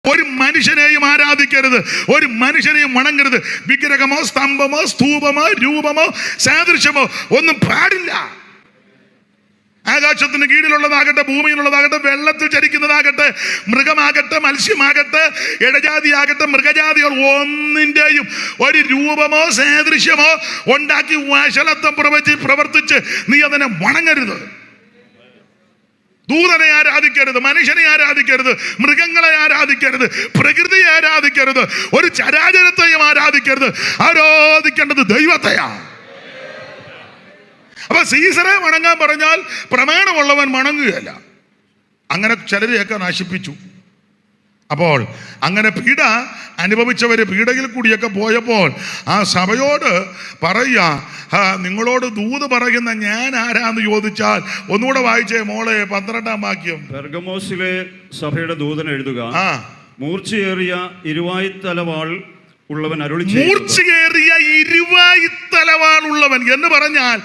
ഒരു മനുഷ്യനെയും ആരാധിക്കരുത്, ഒരു മനുഷ്യനെയും വണങ്ങരുത്. വിഗ്രഹമോ സ്തംഭമോ സ്തൂപമോ രൂപമോ സാദൃശ്യമോ ഒന്നും പാടില്ല. ആകാശത്തിന് കീഴിലുള്ളതാകട്ടെ, ഭൂമിയിലുള്ളതാകട്ടെ, വെള്ളത്തിൽ ചരിക്കുന്നതാകട്ടെ, മൃഗമാകട്ടെ, മത്സ്യമാകട്ടെ, ഇടജാതിയാകട്ടെ, മൃഗജാതികൾ ഒന്നിൻ്റെയും ഒരു രൂപമോ സാദൃശ്യമോ ഉണ്ടാക്കി വഷളത്വം പ്രവർത്തിച്ച് നീ അതിനെ വണങ്ങരുത്. ദൂതനെ ആരാധിക്കരുത്, മനുഷ്യനെ ആരാധിക്കരുത്, മൃഗങ്ങളെ ആരാധിക്കരുത്, പ്രകൃതിയെ ആരാധിക്കരുത്, ഒരു ചരാചരത്തെയും ആരാധിക്കരുത്. ആരാധിക്കേണ്ടത് ദൈവത്തെയാണ്. അപ്പൊ സീസറെ വണങ്ങാൻ പറഞ്ഞാൽ പ്രമാണമുള്ളവൻ വണങ്ങുകയല്ല. അങ്ങനെ ചിലരെയൊക്കെ നശിപ്പിച്ചു. അപ്പോൾ അങ്ങനെ പീഡ അനുഭവിച്ചവര് പീഡയിൽ കൂടിയൊക്കെ പോയപ്പോൾ ആ സഭയോട് പറയുക, നിങ്ങളോട് ദൂത് പറയുന്ന ഞാൻ ആരാന്ന് ചോദിച്ചാൽ, ഒന്നുകൂടെ വായിച്ചേ മോളെ, 12-ാം വാക്യം. പെർഗമോസിലെ സഭയുടെ ദൂതൻ എഴുതുക, മൂർച്ചയേറിയ ഇരുവായ്ത്തലവാൾ ഉള്ളവൻ അരുളി ചെയ്യുന്നു. മൂർച്ചയേറിയ ഇരുവായ്ത്തലവാൾ ഉള്ളവൻ എന്ന് പറഞ്ഞാൽ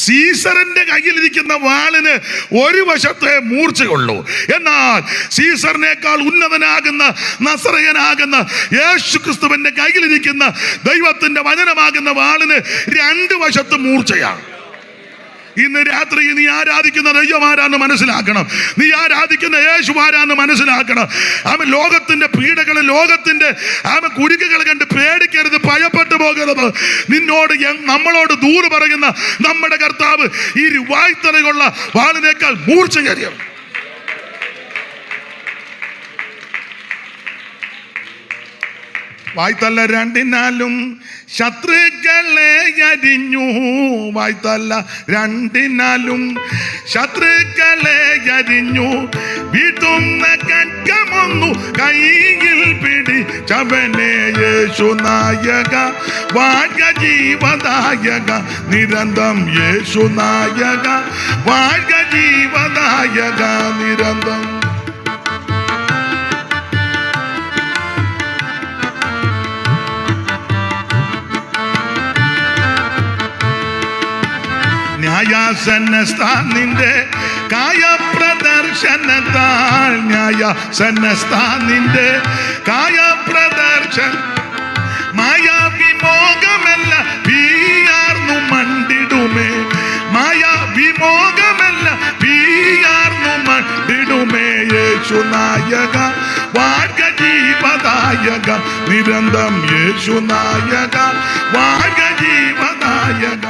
സീസറിന്റെ കയ്യിലിരിക്കുന്ന വാളിന് ഒരു വശത്തെ മൂർച്ചയുള്ളൂ. എന്നാൽ സീസറിനേക്കാൾ ഉന്നതനാകുന്ന നസറയനാകുന്ന യേശു ക്രിസ്തുവിന്റെ കയ്യിലിരിക്കുന്ന ദൈവത്തിന്റെ വചനമാകുന്ന വാളിന് 2 വശത്ത് മൂർച്ചയാണ്. ഇന്ന് രാത്രി നീ ആരാധിക്കുന്ന ദൈവം ആരാന്ന് മനസ്സിലാക്കണം. നീ ആരാധിക്കുന്ന യേശു ആരാന്ന് മനസ്സിലാക്കണം. അവൻ ലോകത്തിന്റെ പീഡകള്, ലോകത്തിന്റെ കുരുക്കുകൾ കണ്ട് പേടിക്കരുത്, ഭയപ്പെട്ടു പോകരുത്. നമ്മളോട് ദൂത് പറയുന്ന നമ്മുടെ കർത്താവ് ഈ വായ്ത്തലയുള്ള വാളിനേക്കാൾ മൂർച്ചയേറിയവൻ. വായ്ത്തല 2-നാലും ശത്രുക്കളെ അരിഞ്ഞു. വായ്ത്തല 2-നാലും ശത്രുക്കളെ അരിഞ്ഞു. വീട്ടുന്ന കറ്റമൊന്നു കൈയിൽ പിടിച്ചവനെ യേശു നായക, വാഴ്ക ജീവദായക, നിരന്തം യേശു നായക, വാഴ്ക ജീവദായക, നിരന്തം. ന്യായാസനസ്ഥാനിന്റെ കായപ്രദർശനത്താൽ, ന്യായാസനസ്ഥാനിന്റെ കായപ്രദർശന മായാവിമോകമല്ല പീയാർന്നു മണ്ടിടുമേ, മായാവിമോകമല്ല പീയാർന്നു മണ്ടിടുമേ. യേശു നായക, വാഴ്ക ജീവദായക, നിരന്തം യേശു നായക, വാഴ്ക ജീവദായക.